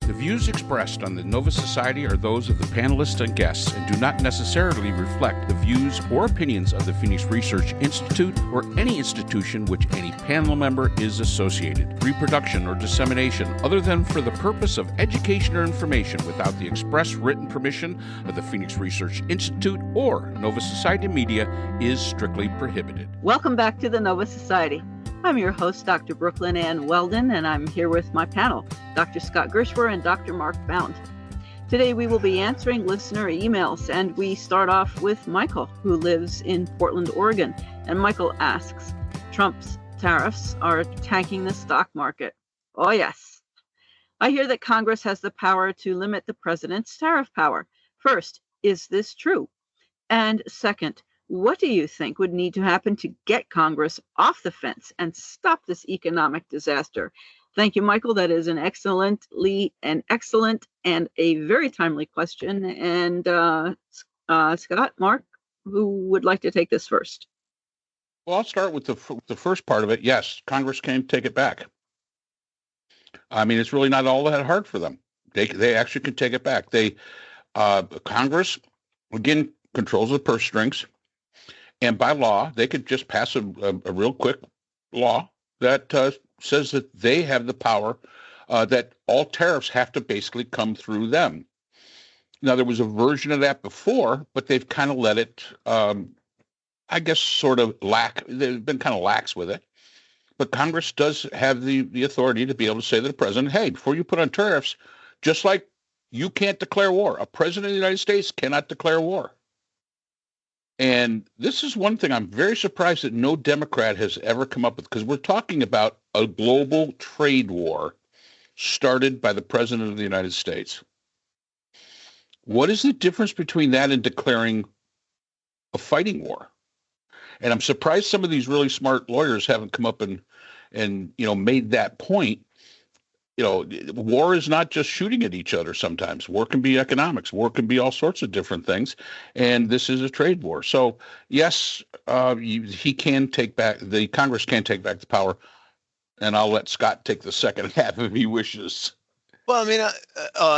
The views expressed on the Nova Society are those of the panelists and guests and do not necessarily reflect the views or opinions of the Phoenix Research Institute or any institution which any panel member is associated. Reproduction or dissemination, other than for the purpose of education or information without the express written permission of the Phoenix Research Institute or Nova Society Media, is strictly prohibited. Welcome back to the Nova Society. I'm your host, Dr. Brooklyn Ann Weldon, and I'm here with my panel, Dr. Scott Gershwer and Dr. Mark Bound. Today we will be answering listener emails, and we start off with Michael, who lives in Portland, Oregon. And Michael asks, Trump's tariffs are tanking the stock market. Oh, yes. I hear that Congress has the power to limit the president's tariff power. First, is this true? And second, what do you think would need to happen to get Congress off the fence and stop this economic disaster? Thank you, Michael. That is an excellent and a very timely question. And Scott, Mark, who would like to take this first? Well, I'll start with the first part of it. Yes, Congress can take it back. I mean, it's really not all that hard for them. They actually can take it back. Congress, again, controls the purse strings. And by law, they could just pass a real quick law that says that they have the power, that all tariffs have to basically come through them. Now, there was a version of that before, but they've kind of let it, I guess, sort of they've been kind of lax with it. But Congress does have the authority to be able to say to the president, hey, before you put on tariffs, just like you can't declare war, a president of the United States cannot declare war. And this is one thing I'm very surprised that no Democrat has ever come up with, because we're talking about a global trade war started by the President of the United States. What is the difference between that and declaring a fighting war? And I'm surprised some of these really smart lawyers haven't come up and made that point. War is not just shooting at each other sometimes. War can be economics. War can be all sorts of different things. And this is a trade war. So, yes, Congress can take back the power. And I'll let Scott take the second half if he wishes. Well, I mean,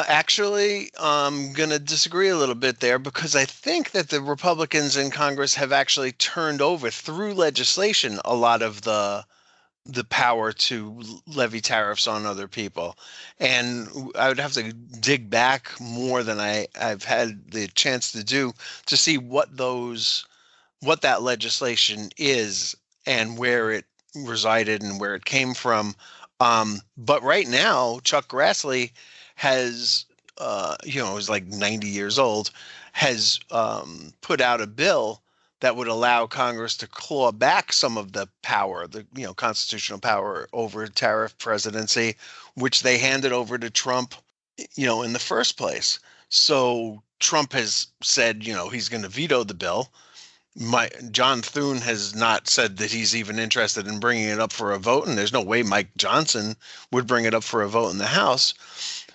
actually, I'm going to disagree a little bit there, because I think that the Republicans in Congress have actually turned over through legislation a lot of the power to levy tariffs on other people. And I would have to dig back more than I've had the chance to do to see what that legislation is and where it resided and where it came from. But right now, Chuck Grassley has, is like 90 years old, has put out a bill that would allow Congress to claw back some of the power, the constitutional power over tariff presidency, which they handed over to Trump, in the first place. So Trump has said, he's going to veto the bill. John Thune has not said that he's even interested in bringing it up for a vote, and there's no way Mike Johnson would bring it up for a vote in the House.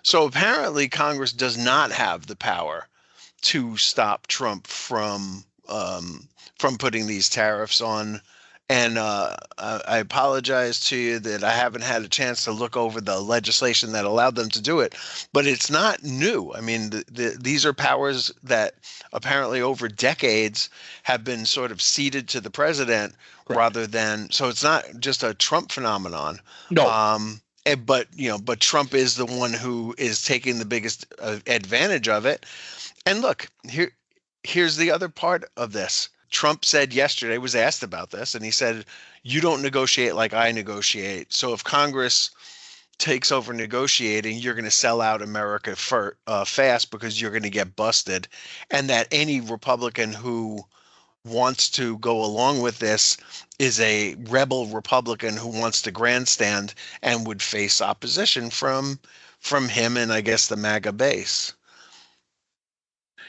So apparently Congress does not have the power to stop Trump from putting these tariffs on. And I apologize to you that I haven't had a chance to look over the legislation that allowed them to do it, but it's not new. I mean, these are powers that apparently over decades have been sort of ceded to the president. Right. Rather than, so it's not just a Trump phenomenon. No. But Trump is the one who is taking the biggest advantage of it. And look, here's the other part of this. Trump said yesterday, was asked about this, and he said, you don't negotiate like I negotiate. So if Congress takes over negotiating, you're going to sell out America fast because you're going to get busted. And that any Republican who wants to go along with this is a rebel Republican who wants to grandstand and would face opposition from him and I guess the MAGA base.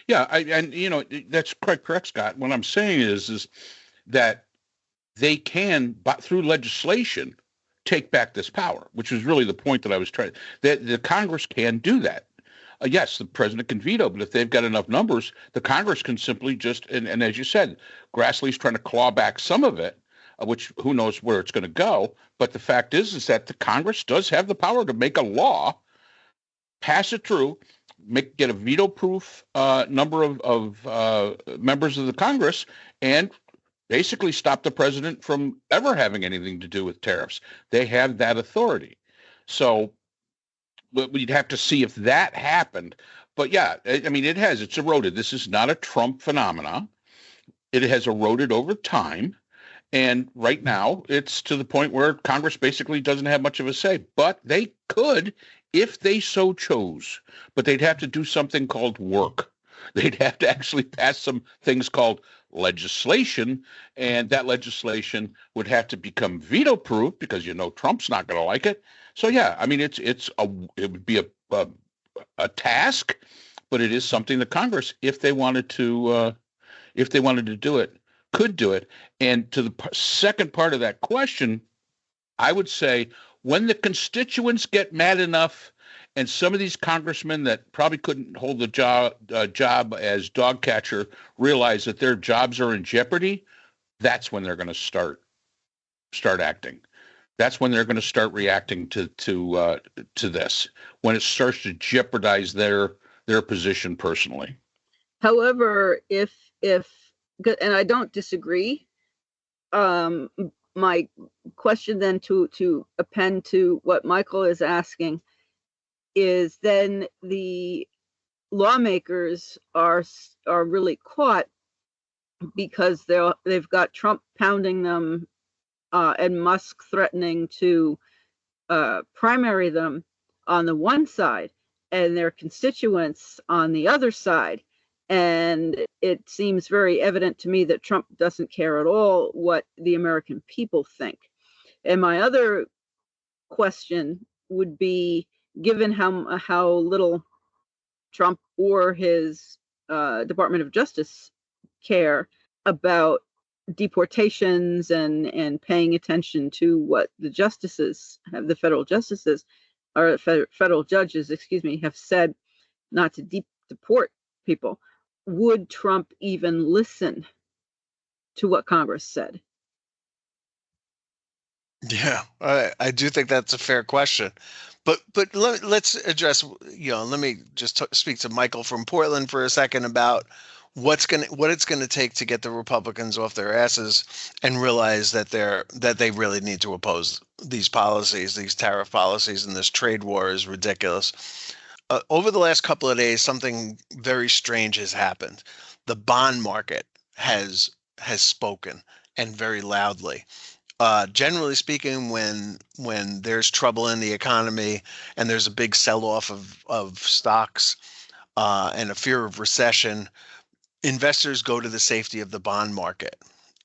Yeah, that's quite correct, Scott. What I'm saying is that they can, but through legislation, take back this power, which is really the point that I was trying. That the Congress can do that. Yes, the president can veto, but if they've got enough numbers, the Congress can simply just, and as you said, Grassley's trying to claw back some of it, which who knows where it's going to go. But the fact is that the Congress does have the power to make a law pass it through, get a veto-proof number of members of the Congress, and basically stop the president from ever having anything to do with tariffs. They have that authority. So we'd have to see if that happened. But yeah, I mean, it's eroded. This is not a Trump phenomena. It has eroded over time. And right now, it's to the point where Congress basically doesn't have much of a say. But they could if they so chose. But they'd have to do something called work. They'd have to actually pass some things called legislation, and that legislation would have to become veto-proof because Trump's not going to like it. So yeah, I mean it would be a task, but it is something that Congress, if they wanted to do it, could do it. And to the second part of that question, I would say when the constituents get mad enough, and some of these congressmen that probably couldn't hold the job as dog catcher realize that their jobs are in jeopardy, that's when they're going to start acting. That's when they're going to start reacting to this, when it starts to jeopardize their position personally. However, if and I don't disagree, my question then to append to what Michael is asking is then the lawmakers are really caught because they've got Trump pounding them and Musk threatening to primary them on the one side and their constituents on the other side. And it seems very evident to me that Trump doesn't care at all what the American people think. And my other question would be, given how little Trump or his Department of Justice care about deportations and paying attention to what the federal judges, have said not to deport people, would Trump even listen to what Congress said? Yeah, I do think that's a fair question. But let's address, let me just speak to Michael from Portland for a second about what it's going to take to get the Republicans off their asses and realize that they really need to oppose these policies, these tariff policies, and this trade war is ridiculous. Over the last couple of days, something very strange has happened. The bond market has spoken, and very loudly. Generally speaking, when there's trouble in the economy and there's a big sell-off of stocks and a fear of recession, investors go to the safety of the bond market.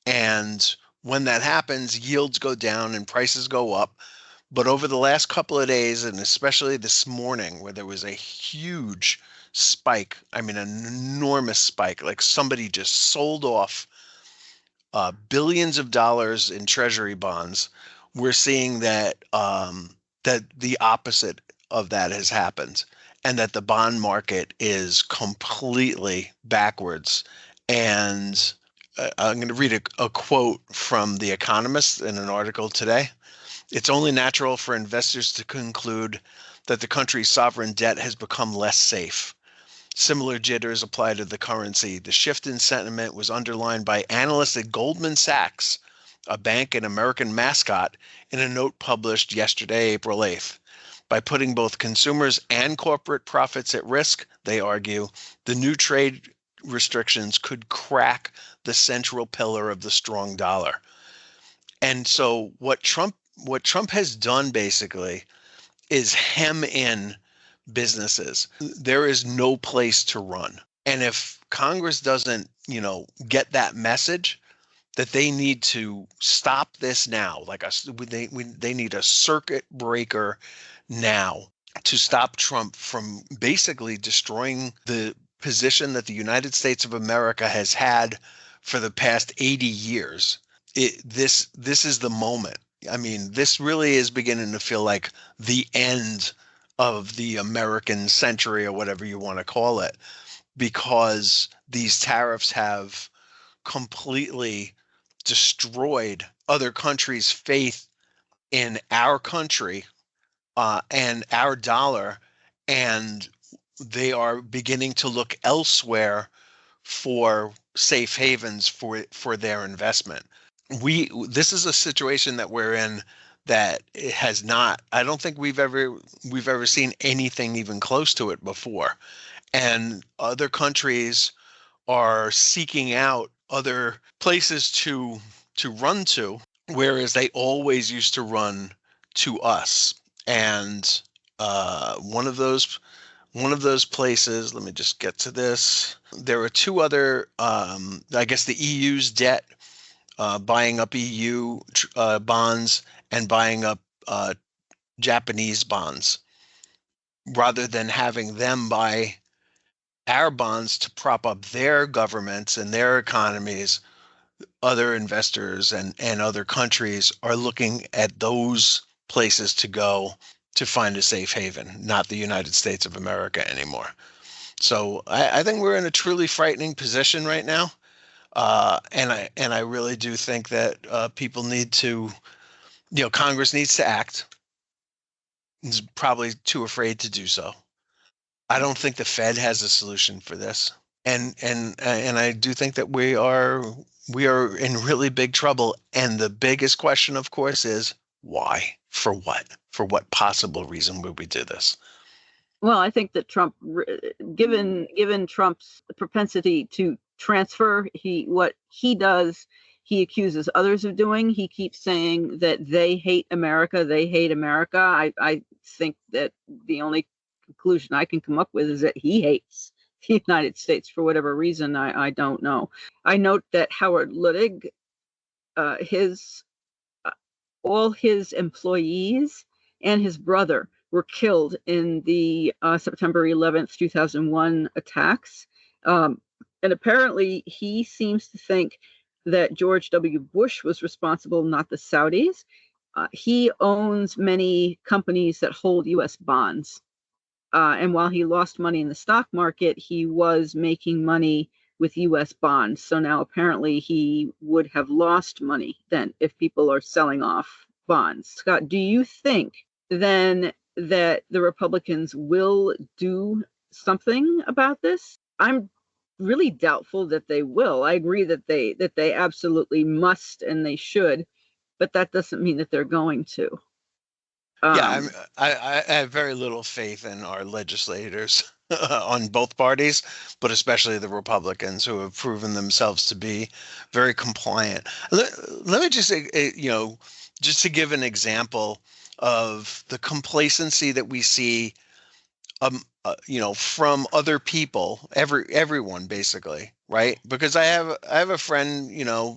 And when that happens, yields go down and prices go up. But over the last couple of days, and especially this morning, where there was a huge spike, I mean, an enormous spike, like somebody just sold off billions of dollars in treasury bonds, we're seeing that that the opposite of that has happened, and that the bond market is completely backwards. And I'm going to read a quote from The Economist in an article today. It's only natural for investors to conclude that the country's sovereign debt has become less safe. Similar jitters apply to the currency. The shift in sentiment was underlined by analysts at Goldman Sachs, a bank and American mascot, in a note published yesterday, April 8th. By putting both consumers and corporate profits at risk, they argue, the new trade restrictions could crack the central pillar of the strong dollar. And so what Trump has done basically is hem in businesses. There is no place to run. And if Congress doesn't, get that message that they need to stop this now, they need a circuit breaker now to stop Trump from basically destroying the position that the United States of America has had for the past 80 years. This is the moment. I mean, this really is beginning to feel like the end of the American century, or whatever you want to call it, because these tariffs have completely destroyed other countries' faith in our country and our dollar, and they are beginning to look elsewhere for safe havens for their investment. This is a situation that we're in that it has not, I don't think we've ever seen anything even close to it before. And other countries are seeking out other places to run to, whereas they always used to run to us. And one of those places, let me just get to this. There are two other, I guess the EU's debt, buying up EU bonds and buying up Japanese bonds, rather than having them buy our bonds to prop up their governments and their economies. Other investors and other countries are looking at those places to go to find a safe haven, not the United States of America anymore. So I think we're in a truly frightening position right now. And I really do think that people need to, Congress needs to act. Is probably too afraid to do so. I don't think the Fed has a solution for this, and I do think that we are in really big trouble. And the biggest question, of course, is why? For what? For what possible reason would we do this? Well, I think that Trump, given Trump's propensity to transfer, what he does, he accuses others of doing. He keeps saying that they hate America. They hate America. I think that the only conclusion I can come up with is that he hates the United States for whatever reason. I don't know. I note that Howard Luttig, all his employees and his brother were killed in the September 11th, 2001 attacks. And apparently he seems to think that George W. Bush was responsible, not the Saudis. He owns many companies that hold U.S. bonds. And while he lost money in the stock market, he was making money with U.S. bonds. So now apparently he would have lost money then if people are selling off bonds. Scott, do you think then that the Republicans will do something about this? I'm really doubtful that they will. I agree that they absolutely must and they should, but that doesn't mean that they're going to. I have very little faith in our legislators on both parties, but especially the Republicans, who have proven themselves to be very compliant. Let me just say, just to give an example of the complacency that we see, from other people, everyone basically, right? Because I have a friend,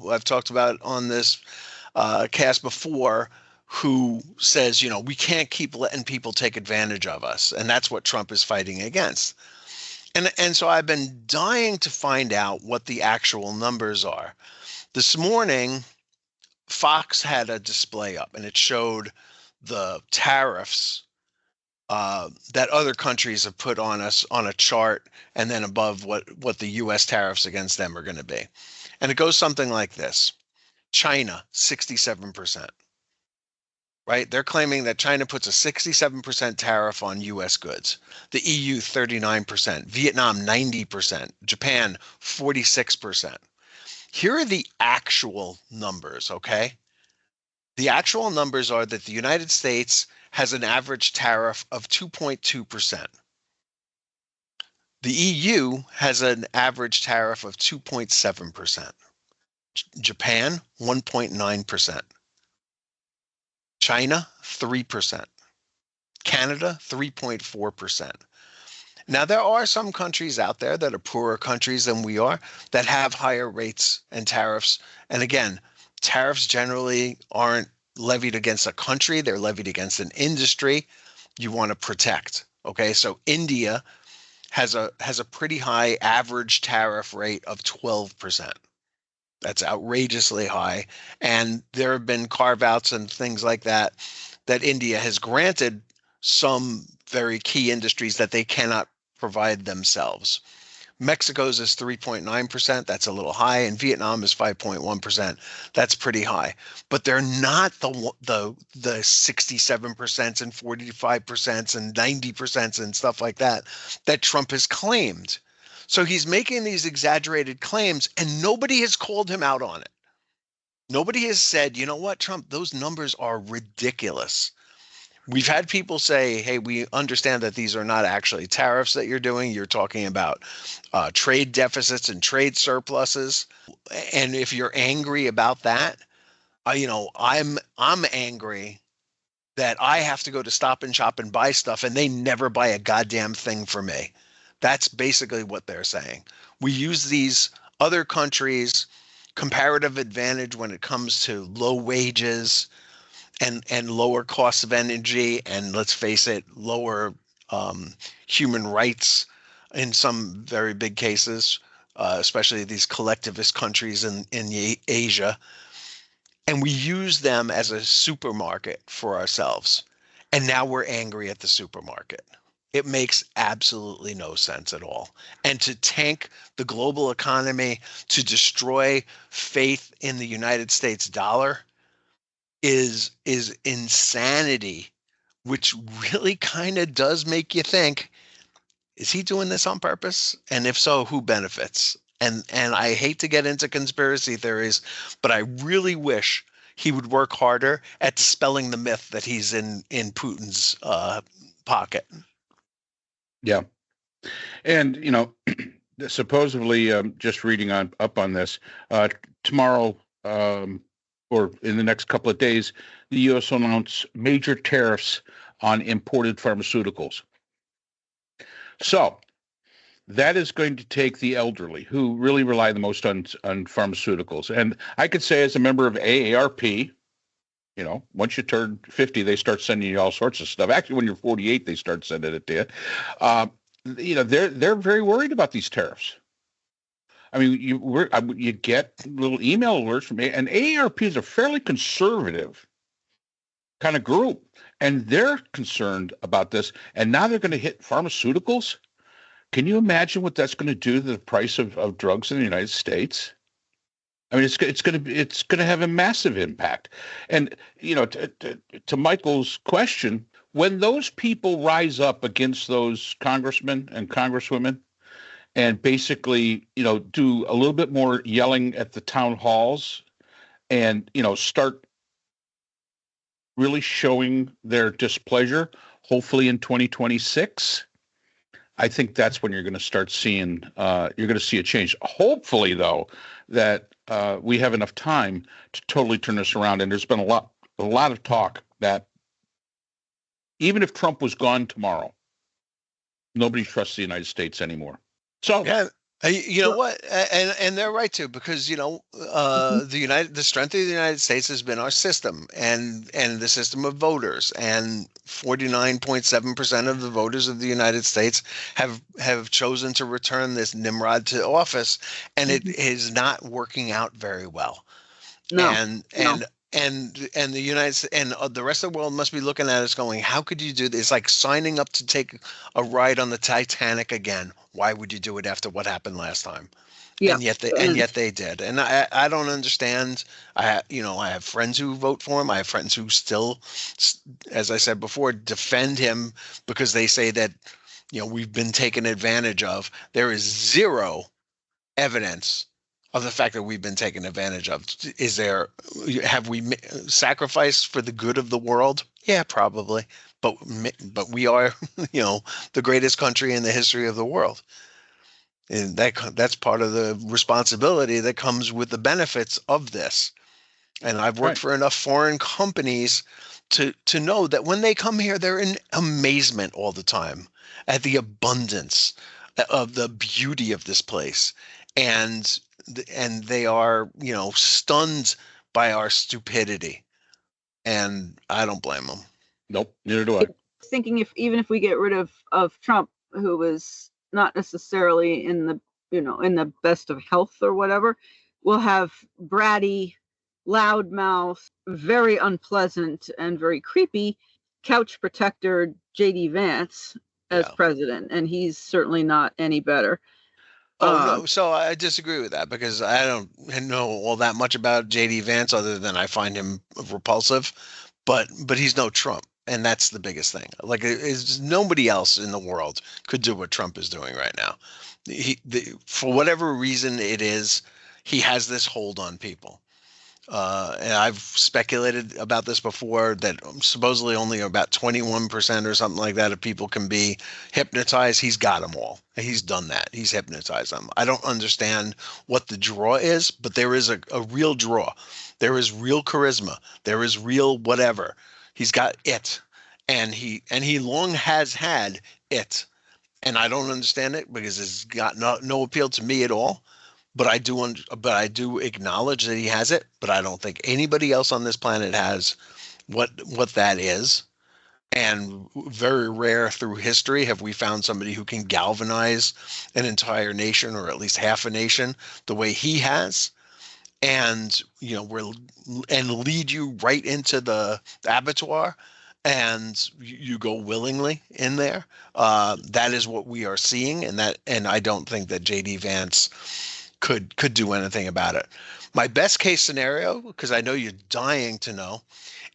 I've talked about on this cast before, who says, we can't keep letting people take advantage of us. And that's what Trump is fighting against. And so I've been dying to find out what the actual numbers are. This morning, Fox had a display up and it showed the tariffs that other countries have put on us on a chart, and then above what the U.S. tariffs against them are going to be. And it goes something like this. China, 67%. Right? They're claiming that China puts a 67% tariff on U.S. goods. The EU, 39%. Vietnam, 90%. Japan, 46%. Here are the actual numbers, okay? The actual numbers are that the United States has an average tariff of 2.2%. The EU has an average tariff of 2.7%. Japan, 1.9%. China, 3%. Canada, 3.4%. Now, there are some countries out there that are poorer countries than we are that have higher rates and tariffs. And again, tariffs generally aren't levied against a country, they're levied against an industry you want to protect. Okay, so India has a pretty high average tariff rate of 12%. That's outrageously high. And there have been carve-outs and things like that India has granted some very key industries that they cannot provide themselves. Mexico's is 3.9%. That's a little high, and Vietnam is 5.1%. That's pretty high. But they're not the 67% and 45% and 90% and stuff like that Trump has claimed. So he's making these exaggerated claims, and nobody has called him out on it. Nobody has said, you know what, Trump, those numbers are ridiculous. We've had people say, hey, we understand that these are not actually tariffs that you're doing. You're talking about trade deficits and trade surpluses. And if you're angry about that, I'm angry that I have to go to Stop and Shop and buy stuff, and they never buy a goddamn thing for me. That's basically what they're saying. We use these other countries' comparative advantage when it comes to low wages and lower costs of energy, and let's face it, lower human rights in some very big cases, especially these collectivist countries in Asia. And we use them as a supermarket for ourselves. And now we're angry at the supermarket. It makes absolutely no sense at all. And to tank the global economy, to destroy faith in the United States dollar, is insanity, which really kind of does make you think, is he doing this on purpose? And if so, who benefits? And I hate to get into conspiracy theories, but I really wish he would work harder at dispelling the myth that he's in Putin's pocket. Yeah. And, supposedly, just reading up on this, tomorrow, or in the next couple of days, the U.S. will announce major tariffs on imported pharmaceuticals. So that is going to take the elderly, who really rely the most on pharmaceuticals. And I could say, as a member of AARP, once you turn 50, they start sending you all sorts of stuff. Actually, when you're 48, they start sending it to you. They're very worried about these tariffs. I mean, you get little email alerts from and AARP is a fairly conservative kind of group, and they're concerned about this. And now they're going to hit pharmaceuticals. Can you imagine what that's going to do to the price of drugs in the United States? I mean, it's going to have a massive impact. And to Michael's question, when those people rise up against those congressmen and congresswomen, and basically, do a little bit more yelling at the town halls and, start really showing their displeasure, hopefully in 2026, I think that's when you're going to start seeing, you're going to see a change. Hopefully, though, that we have enough time to totally turn this around. And there's been a lot of talk that even if Trump was gone tomorrow, nobody trusts the United States anymore. So yeah, you know what, and they're right too, because the strength of the United States has been our system and the system of voters, and 49.7% of the voters of the United States have chosen to return this Nimrod to office, and it is not working out very well. And the United States and the rest of the world must be looking at us going, how could you do this? It's like signing up to take a ride on the Titanic again. Why would you do it after what happened last time? Yeah. And yet they did. And I don't understand. I have friends who vote for him. I have friends who still, as I said before, defend him because they say that, we've been taken advantage of. There is zero evidence of the fact that we've been taken advantage of. Have we sacrificed for the good of the world? Yeah, probably. But we are, the greatest country in the history of the world. And that's part of the responsibility that comes with the benefits of this. And I've worked for enough foreign companies to know that when they come here, they're in amazement all the time at the abundance of the beauty of this place. And they are, stunned by our stupidity. And I don't blame them. Nope, neither do I. Thinking even if we get rid of Trump, who was not necessarily in the best of health or whatever, we'll have bratty, loudmouth, very unpleasant and very creepy couch protector J.D. Vance as president, and he's certainly not any better. No, so I disagree with that because I don't know all that much about JD Vance other than I find him repulsive, but he's no Trump, and that's the biggest thing. Like, is nobody else in the world could do what Trump is doing right now. For whatever reason it is, he has this hold on people. And I've speculated about this before that supposedly only about 21% or something like that of people can be hypnotized. He's got them all. He's done that. He's hypnotized them. I don't understand what the draw is, but there is a real draw. There is real charisma. There is real whatever. He's got it. And he long has had it. And I don't understand it because it's got no appeal to me at all. But I do acknowledge that he has it, but I don't think anybody else on this planet has what that is. And very rare through history have we found somebody who can galvanize an entire nation or at least half a nation the way he has. And, and lead you right into the abattoir and you go willingly in there. That is what we are seeing. And I don't think that JD Vance could do anything about it. My best case scenario, because I know you're dying to know,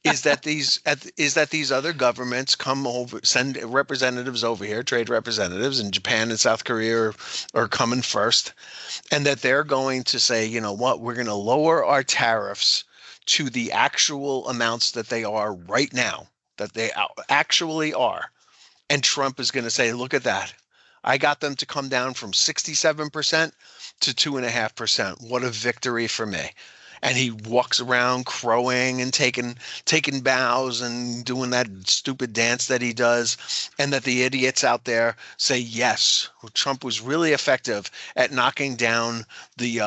is that these other governments come over, send representatives over here, trade representatives, and Japan and South Korea are coming first, and that they're going to say, you know what, we're going to lower our tariffs to the actual amounts that they are right now, that they actually are. And Trump is going to say, look at that. I got them to come down from 67% to 2.5%. What a victory for me. And he walks around crowing and taking bows and doing that stupid dance that he does. And that the idiots out there say, yes, Trump was really effective at knocking down the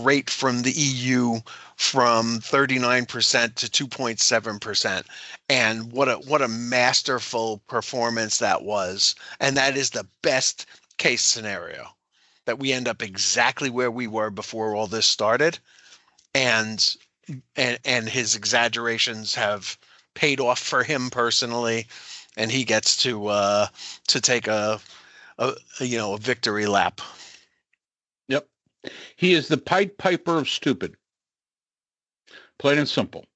rate from the EU from 39% to 2.7%. And what a masterful performance that was. And that is the best case scenario, that we end up exactly where we were before all this started. And his exaggerations have paid off for him personally, and he gets to take a victory lap. Yep, he is the Pied Piper of stupid, plain and simple.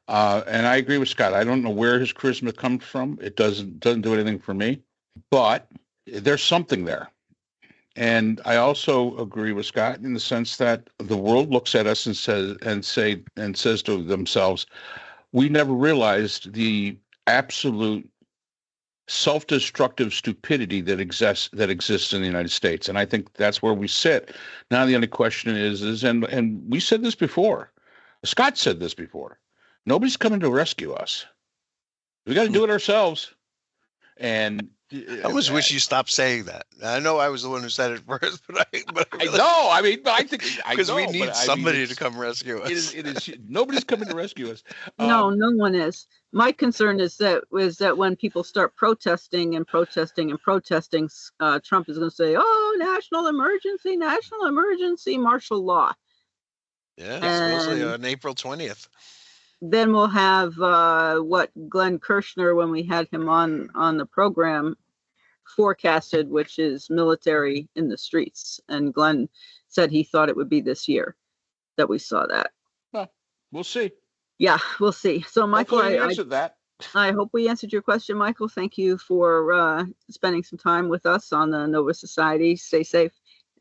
And I agree with Scott. I don't know where his charisma comes from. It doesn't do anything for me, but there's something there. And I also agree with Scott in the sense that the world looks at us and says to themselves, we never realized the absolute self-destructive stupidity that exists in the United States. And I think that's where we sit. Now the only question is and we said this before. Scott said this before. Nobody's coming to rescue us. We got to do it ourselves. And I almost wish you stopped saying that. I know I was the one who said it first, but I know. I mean, I think because we need somebody to come rescue us. It is nobody's coming to rescue us. No one is. My concern is that when people start protesting, Trump is going to say, "Oh, national emergency, martial law." Yeah, supposedly on April 20th. Then we'll have what Glenn Kirshner, when we had him on the program, forecasted, which is military in the streets. And Glenn said he thought it would be this year that we saw that. Well, we'll see. Yeah, we'll see. So, Michael, I hope we answered your question, Michael. Thank you for spending some time with us on the Nova Society. Stay safe,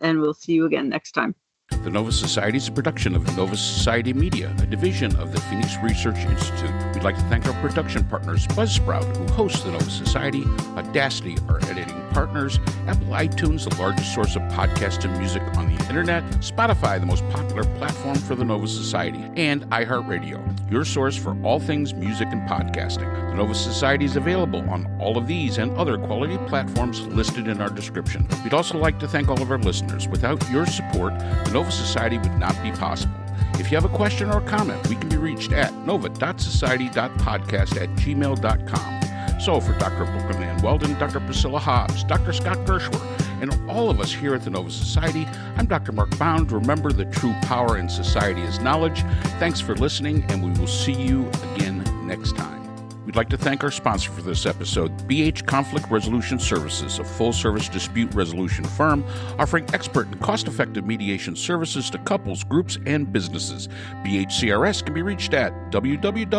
and we'll see you again next time. The Nova Society is a production of Nova Society Media, a division of the Phoenix Research Institute. We'd like to thank our production partners, Buzzsprout, who hosts the Nova Society, Audacity, our editing partners, Apple iTunes, the largest source of podcasts and music on the internet, Spotify, the most popular platform for the Nova Society, and iHeartRadio, your source for all things music and podcasting. The Nova Society is available on all of these and other quality platforms listed in our description. We'd also like to thank all of our listeners. Without your support, the Nova Society would not be possible. If you have a question or comment, we can be reached at nova.society.podcast@gmail.com. So for Dr. Brooklyn Ann Weldon, Dr. Priscilla Hobbs, Dr. Scott Gershwer, and all of us here at the Nova Society, I'm Dr. Mark Bound. Remember, the true power in society is knowledge. Thanks for listening, and we will see you again next time. We'd like to thank our sponsor for this episode, BH Conflict Resolution Services, a full-service dispute resolution firm offering expert and cost-effective mediation services to couples, groups, and businesses. BHCRS can be reached at www.bhcrs.com.